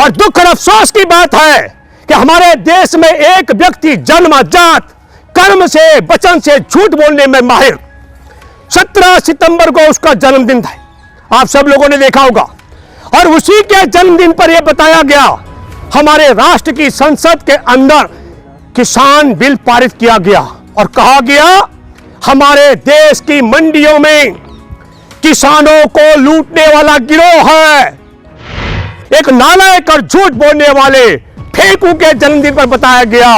और दुख और अफसोस की बात है कि हमारे देश में एक व्यक्ति जन्मजात कर्म से वचन से झूठ बोलने में माहिर, 17 सितंबर को उसका जन्मदिन था, आप सब लोगों ने देखा होगा। और उसी के जन्मदिन पर यह बताया गया हमारे राष्ट्र की संसद के अंदर किसान बिल पारित किया गया और कहा गया हमारे देश की मंडियों में किसानों को लूटने वाला गिरोह है। एक नालायक और झूठ बोलने वाले फेंकू के जन्मदिन पर बताया गया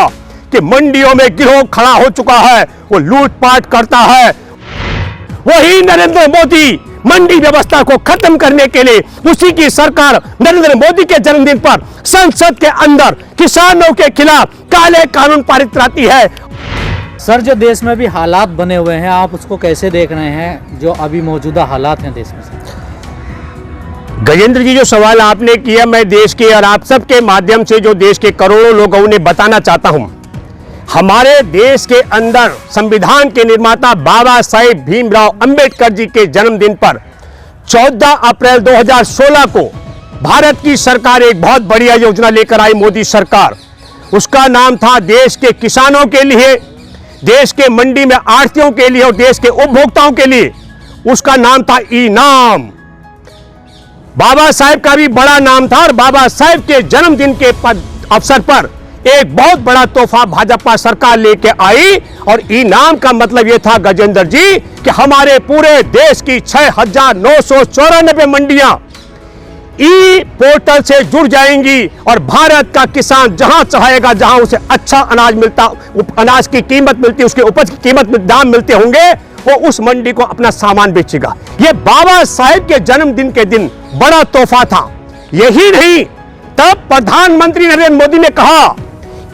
कि मंडियों में गिरोह खड़ा हो चुका है, वो लूटपाट करता है। वही नरेंद्र मोदी मंडी व्यवस्था को खत्म करने के लिए उसी की सरकार नरेंद्र मोदी के जन्मदिन पर संसद के अंदर किसानों के खिलाफ काले कानून पारित कराती है। सर, जो देश में भी हालात बने हुए हैं, आप उसको कैसे देख रहे हैं, जो अभी मौजूदा हालात हैं देश में? गजेंद्र जी, जो सवाल आपने किया, मैं देश के और आप सबके माध्यम से जो देश के करोड़ों लोगों ने बताना चाहता हूं, हमारे देश के अंदर संविधान के निर्माता बाबा साहेब भीमराव अंबेडकर जी के जन्मदिन पर 14 अप्रैल 2016 को भारत की सरकार एक बहुत बढ़िया योजना लेकर आई, मोदी सरकार। उसका नाम था देश के किसानों के लिए, देश के मंडी में आढ़तियों के लिए और देश के उपभोक्ताओं के लिए। उसका नाम था इनाम। बाबा साहेब का भी बड़ा नाम था और बाबा साहेब के जन्मदिन के अवसर पर एक बहुत बड़ा तोहफा भाजपा सरकार लेके आई। और इनाम का मतलब यह था गजेंद्र जी कि हमारे पूरे देश की 6,994 मंडियां ई पोर्टल से जुड़ जाएंगी और भारत का किसान जहां चाहेगा, जहां उसे अच्छा अनाज मिलता, अनाज की कीमत मिलती, उसके उपज की कीमत में दाम मिलते होंगे, वो उस मंडी को अपना सामान बेचेगा। यह बाबा साहेब के जन्मदिन के दिन बड़ा तोहफा था। यही नहीं, तब प्रधानमंत्री नरेंद्र मोदी ने कहा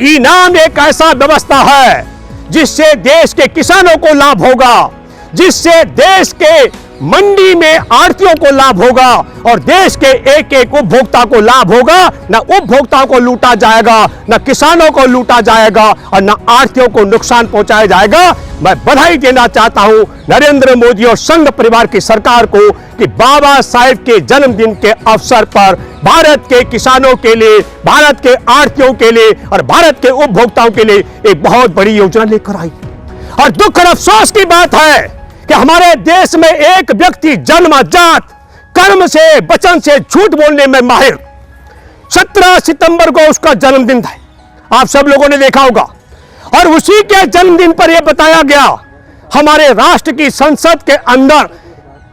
इनाम एक ऐसा व्यवस्था है जिससे देश के किसानों को लाभ होगा, जिससे देश के मंडी में आढ़तियों को लाभ होगा और देश के एक एक उपभोक्ता को लाभ होगा। न उपभोक्ताओं को लूटा जाएगा, न किसानों को लूटा जाएगा और न आढ़तियों को नुकसान पहुंचाया जाएगा। मैं बधाई देना चाहता हूं नरेंद्र मोदी और संघ परिवार की सरकार को कि बाबा साहेब के जन्मदिन के अवसर पर भारत के किसानों के लिए, भारत के आढ़तियों के लिए और भारत के उपभोक्ताओं के लिए एक बहुत बड़ी योजना लेकर आई। और दुख और अफसोस की बात है कि हमारे देश में एक व्यक्ति जन्मजात कर्म से वचन से झूठ बोलने में माहिर, 17 सितंबर को उसका जन्मदिन था, आप सब लोगों ने देखा होगा। और उसी के जन्मदिन पर यह बताया गया हमारे राष्ट्र की संसद के अंदर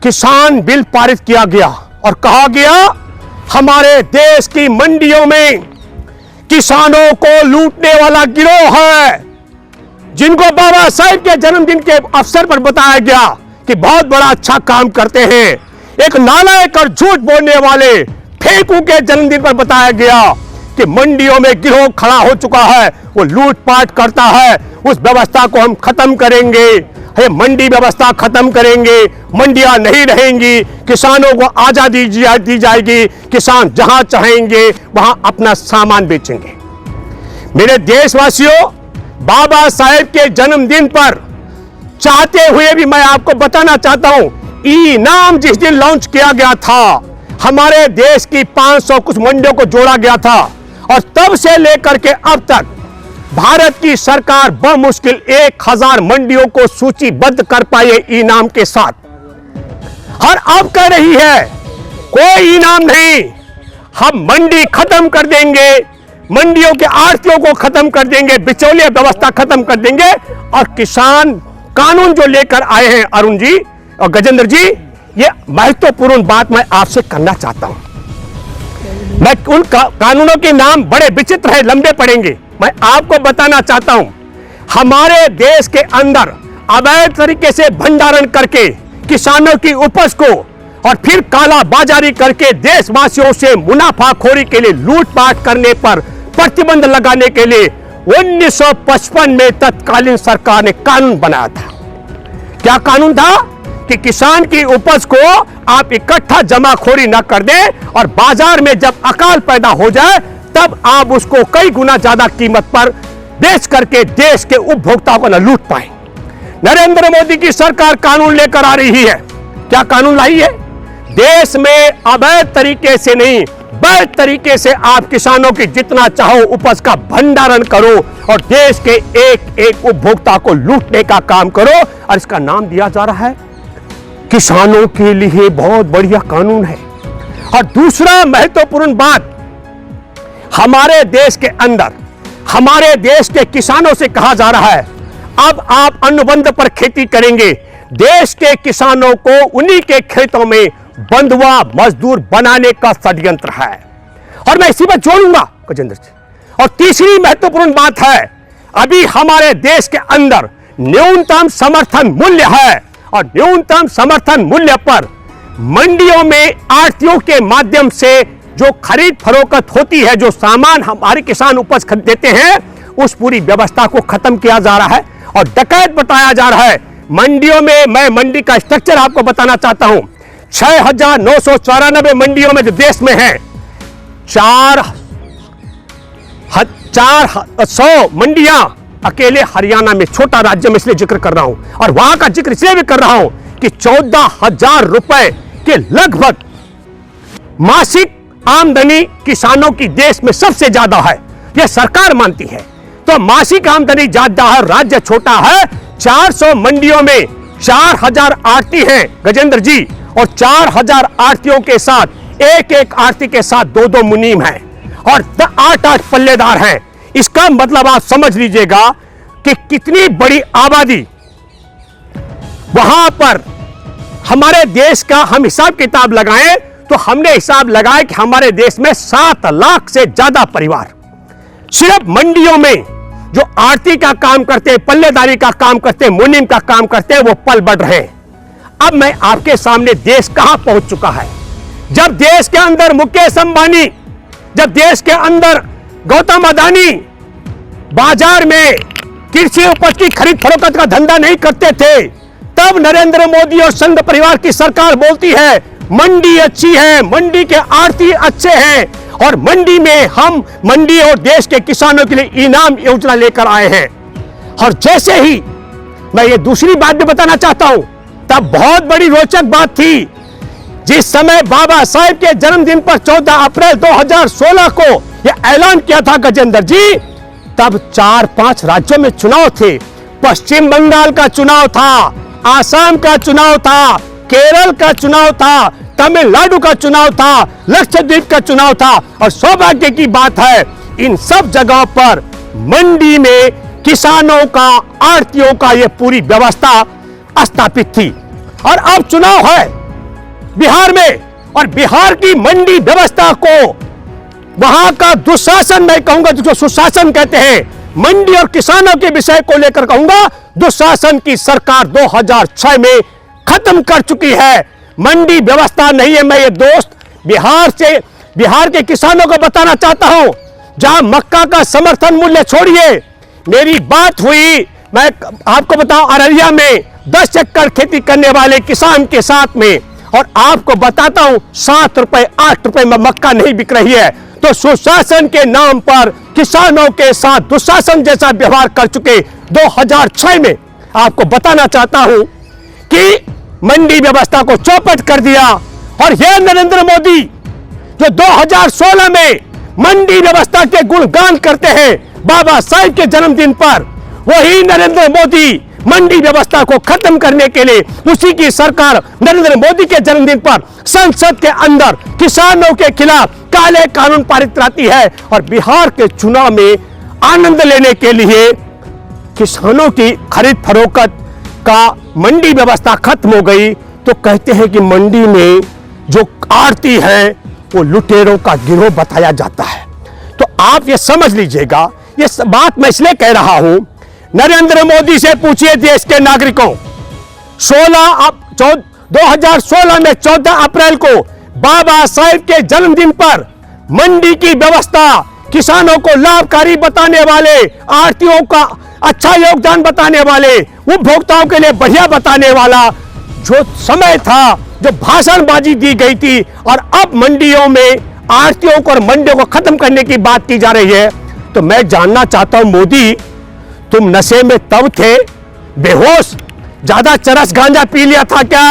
किसान बिल पारित किया गया और कहा गया हमारे देश की मंडियों में किसानों को लूटने वाला गिरोह है, जिनको बाबा साहेब के जन्मदिन के अवसर पर बताया गया कि बहुत बड़ा अच्छा काम करते हैं। एक नालायक और झूठ बोलने वाले फेंकू के जन्मदिन पर बताया गया कि मंडियों में गिरोह खड़ा हो चुका है, वो लूटपाट करता है, उस व्यवस्था को हम खत्म करेंगे, ये मंडी व्यवस्था खत्म करेंगे, मंडियां नहीं रहेंगी, किसानों को आजादी दी जाएगी, किसान जहां चाहेंगे वहां अपना सामान बेचेंगे। मेरे देशवासियों, बाबा साहेब के जन्मदिन पर चाहते हुए भी मैं आपको बताना चाहता हूं, इनाम जिस दिन लॉन्च किया गया था, हमारे देश की 500 कुछ मंडियों को जोड़ा गया था और तब से लेकर के अब तक भारत की सरकार बमुश्किल 1000 मंडियों को सूचीबद्ध कर पाई है इनाम के साथ। और अब कह रही है कोई इनाम नहीं, हम मंडी खत्म कर देंगे, मंडियों के आढ़तियों को खत्म कर देंगे, बिचौलिया व्यवस्था खत्म कर देंगे। और किसान कानून जो लेकर आए हैं अरुण जी और गजेंद्र जी, ये महत्वपूर्ण बात मैं आपसे करना चाहता हूं। मैं उन कानूनों के नाम बड़े विचित्र है, लंबे पड़ेंगे। मैं आपको बताना चाहता हूं, हमारे देश के अंदर अवैध तरीके से भंडारण करके किसानों की उपज को और फिर काला बाजारी करके देशवासियों से मुनाफाखोरी के लिए लूटपाट करने पर प्रतिबंध लगाने के लिए 1955 में तत्कालीन सरकार ने कानून बनाया था। क्या कानून था कि किसान की उपज को आप इकट्ठा जमाखोरी न कर दें और बाजार में जब अकाल पैदा हो जाए तब आप उसको कई गुना ज्यादा कीमत पर बेच करके देश के उपभोक्ताओं को न लूट पाए। नरेंद्र मोदी की सरकार कानून लेकर आ रही है। क्या कानून लाई है? देश में अवैध तरीके से नहीं अवैध तरीके से आप किसानों की जितना चाहो उपज का भंडारण करो और देश के एक एक उपभोक्ता को लूटने का काम करो, और इसका नाम दिया जा रहा है किसानों के लिए बहुत बढ़िया कानून है। और दूसरा महत्वपूर्ण बात, हमारे देश के अंदर हमारे देश के किसानों से कहा जा रहा है अब आप अनुबंध पर खेती करेंगे। देश के किसानों को उन्हीं के खेतों में बंधुआ मजदूर बनाने का षड्यंत्र है, और मैं इसी पर जोड़ूंगा गजेंद्र जी। और तीसरी महत्वपूर्ण बात है, अभी हमारे देश के अंदर न्यूनतम समर्थन मूल्य है, और न्यूनतम समर्थन मूल्य पर मंडियों में आढ़तियों के माध्यम से जो खरीद फरोख्त होती है, जो सामान हमारे किसान उपज खरीद देते हैं, उस पूरी व्यवस्था को खत्म किया जा रहा है और डकैत बताया जा रहा है मंडियों में। मैं मंडी का स्ट्रक्चर आपको बताना चाहता हूं। 6,994 मंडियों में जो देश में है, 400 मंडियां अकेले हरियाणा में, छोटा राज्य में इसलिए जिक्र कर रहा हूं, और वहां का जिक्र इसलिए भी कर रहा हूं कि 14,000 रुपए के लगभग मासिक आमदनी किसानों की देश में सबसे ज्यादा है, यह सरकार मानती है। तो मासिक आमदनी ज्यादा है, राज्य छोटा है। 400 मंडियों में 4,000 आढ़ती हैं गजेंद्र जी, और 4,000 आढ़तियों के साथ एक एक आढ़ती के साथ 2-2 मुनीम हैं, और 8-8 पल्लेदार हैं। इसका मतलब आप समझ लीजिएगा कि कितनी बड़ी आबादी वहां पर हमारे देश का। हम हिसाब किताब लगाएं तो हमने हिसाब लगाया कि हमारे देश में 7 लाख से ज्यादा परिवार सिर्फ मंडियों में जो आढ़ती का काम करते हैं, पल्लेदारी का काम करते हैं, मुनीम का काम करते हैं, वो पल बढ़ रहे हैं। अब मैं आपके सामने देश कहां पहुंच चुका है। जब देश के अंदर मुकेश अंबानी, जब देश के अंदर गौतम अदानी बाजार में कृषि उपज की खरीद फरोख्त का धंधा नहीं करते थे, तब नरेंद्र मोदी और संघ परिवार की सरकार बोलती है मंडी अच्छी है, मंडी के आढ़ती अच्छे हैं, और मंडी में हम मंडी और देश के किसानों के लिए इनाम योजना लेकर आए हैं। और जैसे ही मैं ये दूसरी बात भी बताना चाहता हूं, तब बहुत बड़ी रोचक बात थी। जिस समय बाबा साहेब के जन्मदिन पर 14 अप्रैल 2016 को यह ऐलान किया था गजेंद्र जी, तब 4-5 राज्यों में चुनाव थे। पश्चिम बंगाल का चुनाव था, आसाम का चुनाव था, केरल का चुनाव था, तमिलनाडु का चुनाव था, लक्षद्वीप का चुनाव था। और सौभाग्य की बात है, इन सब जगहों पर मंडी में किसानों का, आढ़तियों का यह पूरी व्यवस्था स्थापित थी। और अब चुनाव है बिहार में, और बिहार की मंडी व्यवस्था को, वहां का दुशासन मैं कहूंगा, जिसको सुशासन कहते हैं, मंडी और किसानों के विषय को लेकर कहूंगा, दुशासन की सरकार 2006 में खत्म कर चुकी है। मंडी व्यवस्था नहीं है। मैं ये दोस्त बिहार के किसानों को बताना चाहता हूं, जहां मक्का का समर्थन मूल्य छोड़िए, मेरी बात हुई, मैं आपको बताऊं, अररिया में 10 एकड़ खेती करने वाले किसान के साथ में, और आपको बताता हूं 7 रुपए 8 रुपए में मक्का नहीं बिक रही है। तो सुशासन के नाम पर किसानों के साथ दुशासन जैसा व्यवहार कर चुके 2006 में आपको बताना चाहता हूं कि मंडी व्यवस्था को चौपट कर दिया। और यह नरेंद्र मोदी जो 2016 में मंडी व्यवस्था के गुणगान करते हैं बाबा साहेब के जन्मदिन पर, वही नरेंद्र मोदी मंडी व्यवस्था को खत्म करने के लिए, उसी की सरकार नरेंद्र मोदी के जन्मदिन पर संसद के अंदर किसानों के खिलाफ काले कानून पारित कराती है। और बिहार के चुनाव में आनंद लेने के लिए किसानों की खरीद फरोख्त का मंडी व्यवस्था खत्म हो गई, तो कहते हैं कि मंडी में जो आढ़ती है वो लुटेरों का गिरोह बताया जाता है। तो आप ये समझ लीजिएगा, ये बात मैं इसलिए कह रहा हूं, नरेंद्र मोदी से पूछिए देश के नागरिकों, 2016 में 14 अप्रैल को बाबा साहेब के जन्मदिन पर मंडी की व्यवस्था, किसानों को लाभकारी बताने वाले, आढ़तियों का अच्छा योगदान बताने वाले, उपभोक्ताओं के लिए बढ़िया बताने वाला जो समय था, जो भाषणबाजी दी गई थी, और अब मंडियों में आढ़तियों को और मंडियों को खत्म करने की बात की जा रही है। तो मैं जानना चाहता हूं, मोदी तुम नशे में तब थे, बेहोश, ज्यादा चरस गांजा पी लिया था क्या,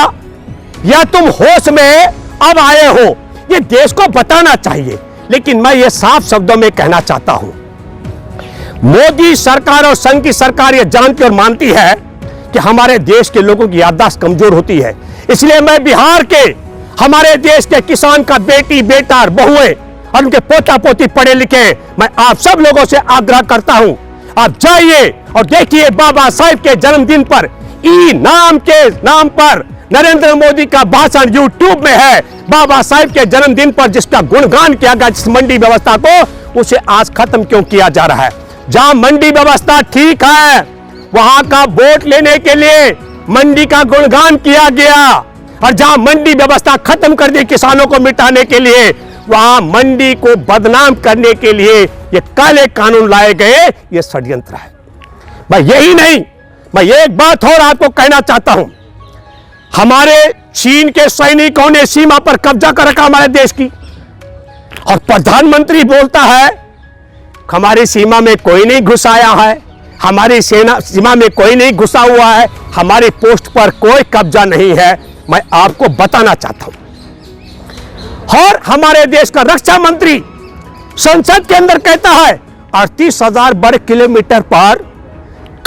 या तुम होश में अब आए हो? ये देश को बताना चाहिए। लेकिन मैं ये साफ शब्दों में कहना चाहता हूं, मोदी सरकार और संघ की सरकार ये जानती और मानती है कि हमारे देश के लोगों की याददाश्त कमजोर होती है। इसलिए मैं बिहार के हमारे देश के किसान का बेटी बेटा और बहुएं और उनके पोता पोती पढ़े लिखे, मैं आप सब लोगों से आग्रह करता हूं, आप जाइए और देखिए बाबा साहेब के जन्मदिन पर ई नाम के नाम पर नरेंद्र मोदी का भाषण यूट्यूब में है। बाबा साहेब के जन्मदिन पर जिसका गुणगान किया गया, जिस मंडी व्यवस्था को, उसे आज खत्म क्यों किया जा रहा है? जहां मंडी व्यवस्था ठीक है, वहां का वोट लेने के लिए मंडी का गुणगान किया गया, और जहां मंडी व्यवस्था खत्म कर दी किसानों को मिटाने के लिए, वहां मंडी को बदनाम करने के लिए ये काले कानून लाए गए। ये षड्यंत्र है। मैं यही नहीं, मैं एक बात और आपको कहना चाहता हूं, हमारे चीन के सैनिकों ने सीमा पर कब्जा कर रखा हमारे देश की, और प्रधानमंत्री बोलता है हमारी सीमा में कोई नहीं घुसाया है, हमारी सीमा में कोई नहीं घुसा हुआ है, हमारी पोस्ट पर कोई कब्जा नहीं है। मैं आपको बताना चाहता हूं, और हमारे देश का रक्षा मंत्री संसद के अंदर कहता है 38,000 वर्ग किलोमीटर पर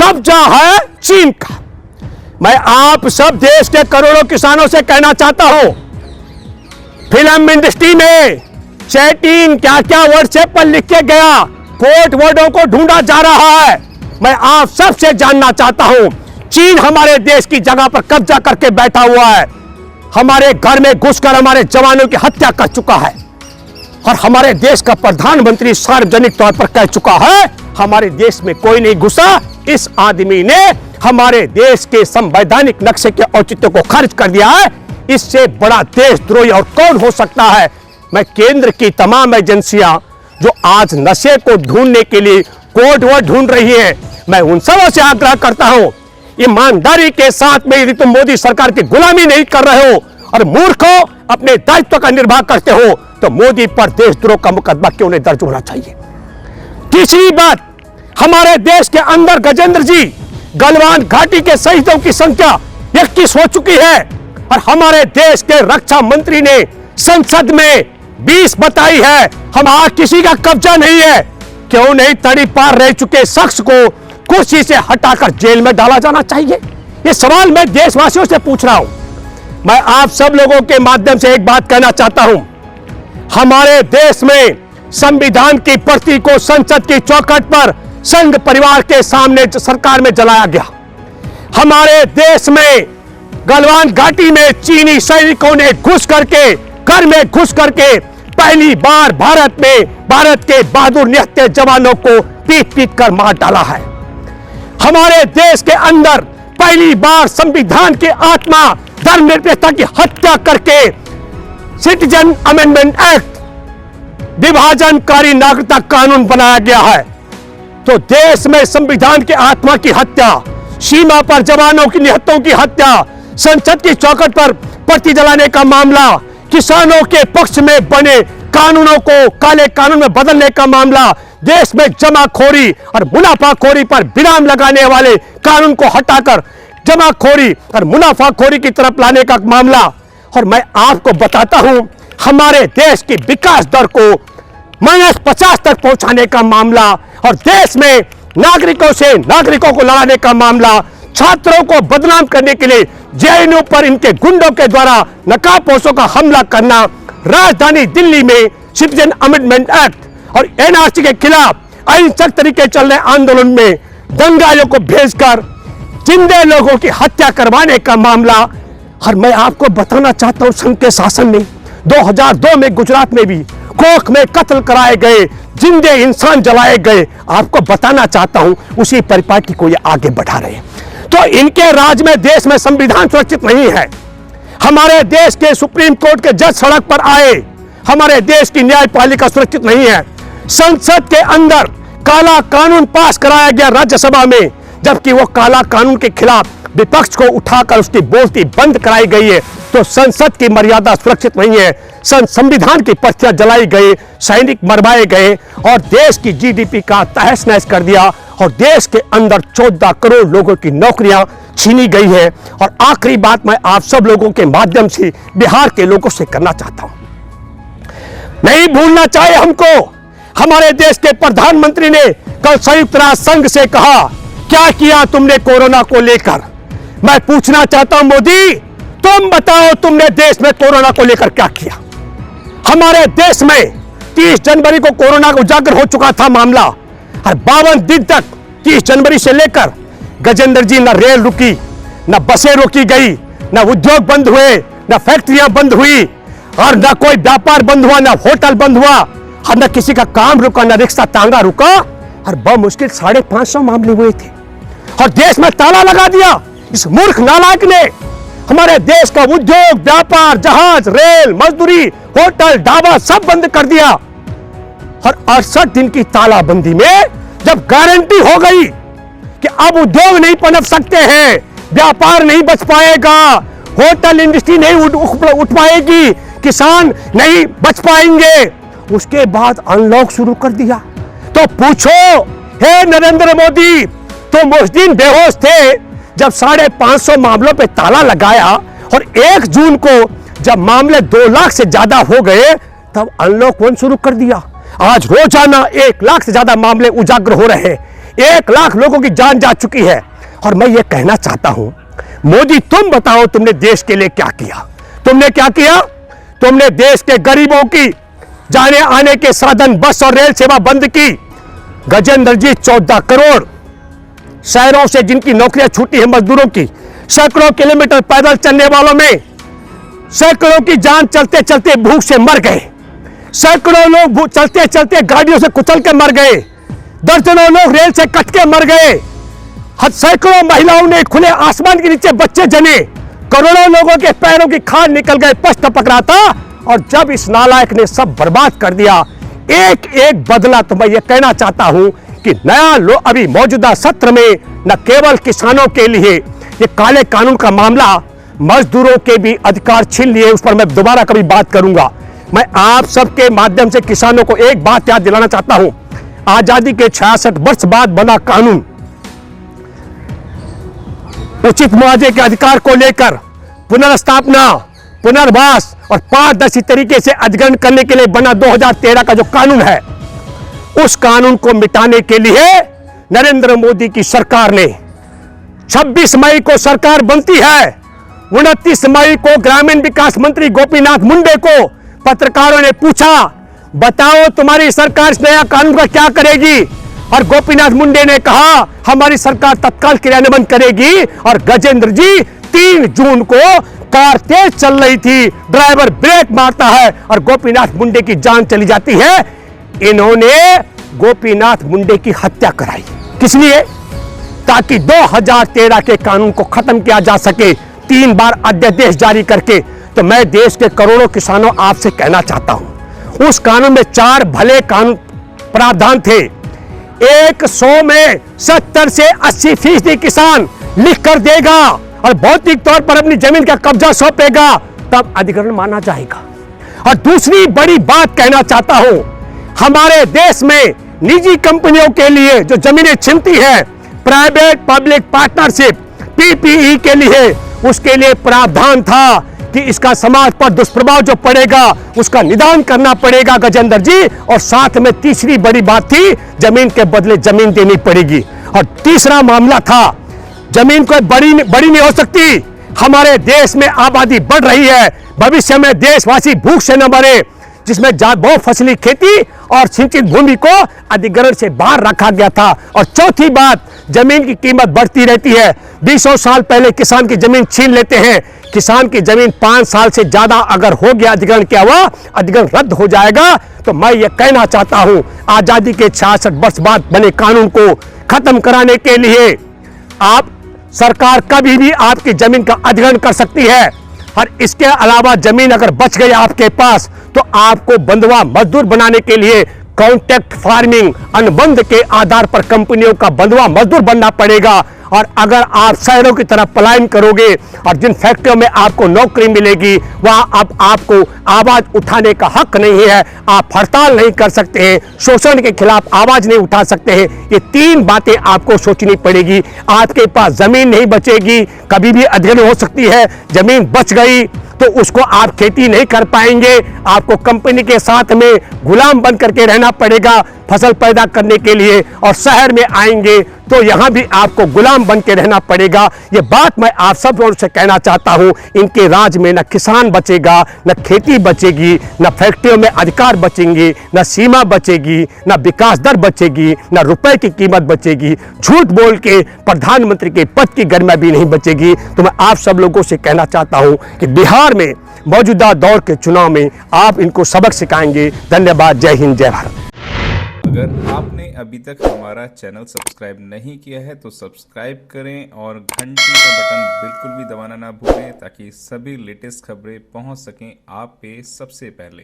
कब्जा है चीन का। मैं आप सब देश के करोड़ों किसानों से कहना चाहता हूं, फिल्म इंडस्ट्री में चैटिंग क्या क्या व्हाट्सएप पर लिख के गया, कोर्ट वर्डों को ढूंढा जा रहा है। मैं आप सब से जानना चाहता हूं, चीन हमारे देश की जगह पर कब्जा करके बैठा हुआ है, हमारे घर में घुसकर हमारे जवानों की हत्या कर चुका है, और हमारे देश का प्रधानमंत्री सार्वजनिक तौर पर कह चुका है हमारे देश में कोई नहीं घुसा। इस आदमी ने हमारे देश के संवैधानिक नक्शे के औचित्य को खारिज कर दिया है। इससे बड़ा देशद्रोही और कौन हो सकता है? मैं केंद्र की तमाम एजेंसियां जो आज नशे को ढूंढने के लिए कोड वर्ड ढूंढ रही है, मैं उन सबों से आग्रह करता हूं, ईमानदारी के साथ में यदि तुम मोदी सरकार की गुलामी नहीं कर रहे हो और मूर्खों अपने दायित्व का निर्वाह करते हो, तो मोदी पर देशद्रोह का मुकदमा क्यों नहीं दर्ज होना चाहिए? तीसरी बात, हमारे देश के अंदर गजेंद्र जी गलवान घाटी के शहीदों की संख्या 21 हो चुकी है, और हमारे देश के रक्षा मंत्री ने संसद में 20 बताई है। हमारा किसी का कब्जा नहीं है। क्यों नहीं तड़ी पार रह चुके शख्स को कुर्सी से हटाकर जेल में डाला जाना चाहिए? ये सवाल मैं देशवासियों से पूछ रहा हूं। मैं आप सब लोगों के माध्यम से एक बात कहना चाहता हूं, हमारे देश में संविधान की प्रति को संसद की चौखट पर संघ परिवार के सामने सरकार में जलाया गया। हमारे देश में गलवान घाटी में चीनी सैनिकों ने घुस करके, घर में घुस करके पहली बार भारत के बहादुर निहत्थे जवानों को पीट पीट कर मार डाला है। हमारे देश के अंदर पहली बार संविधान की आत्मा धर्मनिरपेक्षता की हत्या करके सिटीजन अमेंडमेंट एक्ट, विभाजनकारी नागरिकता कानून बनाया गया है। तो देश में संविधान की आत्मा की हत्या, सीमा पर जवानों की निहत्थों की हत्या, संसद की चौखट पर पट्टी जलाने का मामला, किसानों के पक्ष में बने कानूनों को काले कानून में बदलने का मामला, देश में जमाखोरी और मुनाफाखोरी पर विराम लगाने वाले कानून को हटाकर जमाखोरी और मुनाफाखोरी की तरफ लाने का मामला, और मैं आपको बताता हूं हमारे देश की विकास दर को -50 तक पहुंचाने का मामला, और देश में नागरिकों को लड़ाने का मामला, छात्रों को बदनाम करने के लिए जेएनयू पर इनके गुंडों के द्वारा नकाबपोशों का हमला करना, राजधानी दिल्ली में सिटीजन अमेंडमेंट एक्ट और एनआरसी के खिलाफ अहिंसक तरीके चल रहे आंदोलन में दंगाइयों को भेजकर जिंदे लोगों की हत्या करवाने का मामला। और मैं आपको बताना चाहता हूं, संघ के शासन में 2002 में गुजरात में भी कोख में कत्ल कराए गए, जिंदे इंसान जलाए गए। आपको बताना चाहता हूं उसी परिपाटी को ये आगे बढ़ा रहे हैं। तो इनके राज में देश में संविधान सुरक्षित नहीं है। हमारे देश के सुप्रीम कोर्ट के जज सड़क पर आए, हमारे देश की न्यायपालिका सुरक्षित नहीं है। संसद के अंदर काला कानून पास कराया गया राज्यसभा में, जबकि वो काला कानून के खिलाफ विपक्ष को उठाकर उसकी बोलती बंद कराई गई है। तो संसद की मर्यादा सुरक्षित नहीं है, संविधान की पत्तियां जलाई गई, सैनिक मरवाए गए, और देश की जीडीपी का तहस नहस कर दिया, और देश के अंदर 14 करोड़ लोगों की नौकरियां छीनी गई है। और आखिरी बात मैं आप सब लोगों के माध्यम से बिहार के लोगों से करना चाहता हूं, नहीं भूलना चाहिए हमको। हमारे देश के प्रधानमंत्री ने कल संयुक्त राष्ट्र संघ से कहा, क्या किया तुमने कोरोना को लेकर। मैं पूछना चाहता हूं मोदी, तुम बताओ तुमने देश में कोरोना को लेकर क्या किया। हमारे देश में 30 जनवरी को कोरोना का उजागर हो चुका था मामला, और 52 दिन तक 30 जनवरी से लेकर गजेंद्र जी न रेल रुकी, न बसें रोकी गई, न उद्योग बंद हुए, न फैक्ट्रियां बंद हुई, और न कोई व्यापार बंद हुआ, न होटल बंद हुआ, और न किसी का काम रुका, न रिक्शा तांगा रुका, और बमुश्किल 550 मामले हुए थे और देश में ताला लगा दिया इस मूर्ख नालायक ने। हमारे देश का उद्योग, व्यापार, जहाज, रेल, मजदूरी, होटल, ढाबा सब बंद कर दिया। और 68 दिन की तालाबंदी में जब गारंटी हो गई कि अब उद्योग नहीं पनप सकते हैं, व्यापार नहीं बच पाएगा, होटल इंडस्ट्री नहीं उठ पाएगी, किसान नहीं बच पाएंगे, उसके बाद अनलॉक शुरू कर दिया। तो पूछो, हे नरेंद्र मोदी, तुम उस दिन बेहोश थे जब 550 मामलों पे ताला लगाया, और 1 जून को जब मामले 2 लाख से ज्यादा हो गए तब अनलॉक 1 शुरू कर दिया। आज रोजाना 1 लाख से ज्यादा मामले उजागर हो रहे हैं, 1 लाख लोगों की जान जा चुकी है। और मैं ये कहना चाहता हूं, मोदी तुम बताओ तुमने देश के लिए क्या किया। तुमने क्या किया? तुमने देश के गरीबों की जाने आने के साधन, बस और रेल सेवा बंद की। गजेंद्र जी 14 करोड़ शहरों से जिनकी नौकरियां छूटी है मजदूरों की, सैकड़ों किलोमीटर पैदल चलने वालों में सैकड़ों की जान चलते चलते भूख से मर गए, सैकड़ों लोग चलते चलते गाड़ियों से कुचल के मर गए, दर्जनों लोग रेल से कट के मर गए, सैकड़ों महिलाओं ने खुले आसमान के नीचे बच्चे जने, करोड़ों लोगों के पैरों की खाल निकल गए, पश्च टपक था। और जब इस नालायक ने सब बर्बाद कर दिया, एक एक बदला, तो मैं ये कहना चाहता हूं कि नया अभी मौजूदा सत्र में न केवल किसानों के लिए ये काले कानून का मामला, मजदूरों के भी अधिकार छीन लिए, उस पर मैं दोबारा कभी बात करूंगा। मैं आप सबके माध्यम से किसानों को एक बात याद दिलाना चाहता हूं, आजादी के 66 वर्ष बाद बना कानून उचित मुआवजे के अधिकार को लेकर पुनर्स्थापना, पुनर्वास और पारदर्शी तरीके से अधिग्रहण करने के लिए बना 2013 का जो कानून है, उस कानून को मिटाने के लिए नरेंद्र मोदी की सरकार ने 26 मई को सरकार बनती है। 29 मई को ग्रामीण विकास मंत्री गोपीनाथ मुंडे को पत्रकारों ने पूछा, बताओ तुम्हारी सरकार इस नया कानून का क्या करेगी। और गोपीनाथ मुंडे ने कहा, हमारी सरकार तत्काल क्रियान्वयन करेगी। और गजेंद्र जी 3 जून को कार तेज चल रही थी, ड्राइवर ब्रेक मारता है और गोपीनाथ मुंडे की जान चली जाती है। इन्होंने गोपीनाथ मुंडे की हत्या कराई, किस लिए? ताकि 2013 के कानून को खत्म किया जा सके, 3 बार अध्यादेश जारी करके। तो मैं देश के करोड़ों किसानों आपसे कहना चाहता हूं, उस कानून में 4 भले कानून प्रावधान थे। 100 में 70 से 80% किसान लिख कर देगा और भौतिक तौर पर अपनी जमीन का कब्जा सौंपेगा, तब अधिग्रहण माना जाएगा। और दूसरी बड़ी बात कहना चाहता हूं, हमारे देश में निजी कंपनियों के लिए जो जमीनें छिनती है, प्राइवेट पब्लिक पार्टनरशिप PPE के लिए, उसके लिए प्रावधान था कि इसका समाज पर दुष्प्रभाव जो पड़ेगा उसका निदान करना पड़ेगा गजेंद्र जी। और साथ में तीसरी बड़ी बात थी, जमीन के बदले जमीन देनी पड़ेगी। और तीसरा मामला था, जमीन कोई बड़ी नहीं हो सकती। हमारे देश में आबादी बढ़ रही है, भविष्य में देशवासी भूख से न मरे, जिसमें बहुफसली खेती और सिंचित भूमि को अधिग्रहण से बाहर रखा गया था। और चौथी बात, जमीन की कीमत बढ़ती रहती है। 200 साल पहले किसान की जमीन छीन लेते हैं, किसान की जमीन 5 साल से ज्यादा अगर हो गया अधिग्रहण किया हुआ, अधिग्रहण रद्द हो जाएगा। तो मैं ये कहना चाहता हूं, आजादी के 66 वर्ष बाद बने कानून को खत्म कराने के लिए आप सरकार कभी भी आपकी जमीन का अधिग्रहण कर सकती है। और इसके अलावा जमीन अगर बच गई आपके पास, तो आपको बंधुआ मजदूर बनाने के लिए कॉन्ट्रैक्ट फार्मिंग, अनुबंध के आधार पर कंपनियों का बंधुआ मजदूर बनना पड़ेगा। और अगर आप शहरों की तरफ पलायन करोगे और जिन फैक्ट्रियों में आपको नौकरी मिलेगी, वहां अब आपको आवाज उठाने का हक नहीं है, आप हड़ताल नहीं कर सकते हैं, शोषण के खिलाफ आवाज नहीं उठा सकते हैं। ये 3 बातें आपको सोचनी पड़ेगी। आपके पास जमीन नहीं बचेगी, कभी भी अधिग्रहण हो सकती है। जमीन बच गई तो उसको आप खेती नहीं कर पाएंगे। आपको कंपनी के साथ में गुलाम बन करके रहना पड़ेगा फसल पैदा करने के लिए, और शहर में आएंगे तो यहां भी आपको गुलाम बन के रहना पड़ेगा। ये बात मैं आप सब लोगों से कहना चाहता हूं। इनके राज में न किसान बचेगा, न खेती बचेगी, न फैक्ट्रियों में अधिकार बचेंगे, न सीमा बचेगी, न विकास दर बचेगी, न रुपए की कीमत बचेगी। झूठ बोल के प्रधानमंत्री के पद की गरिमा भी नहीं बचेगी। तो मैं आप सब लोगों से कहना चाहता हूं कि बिहार में मौजूदा दौर के चुनाव में आप इनको सबक सिखाएंगे। धन्यवाद। जय हिंद, जय भारत। अगर आपने अभी तक हमारा चैनल सब्सक्राइब नहीं किया है तो सब्सक्राइब करें और घंटी का बटन बिल्कुल भी दबाना ना भूलें, ताकि सभी लेटेस्ट खबरें पहुंच सकें आप पे सबसे पहले।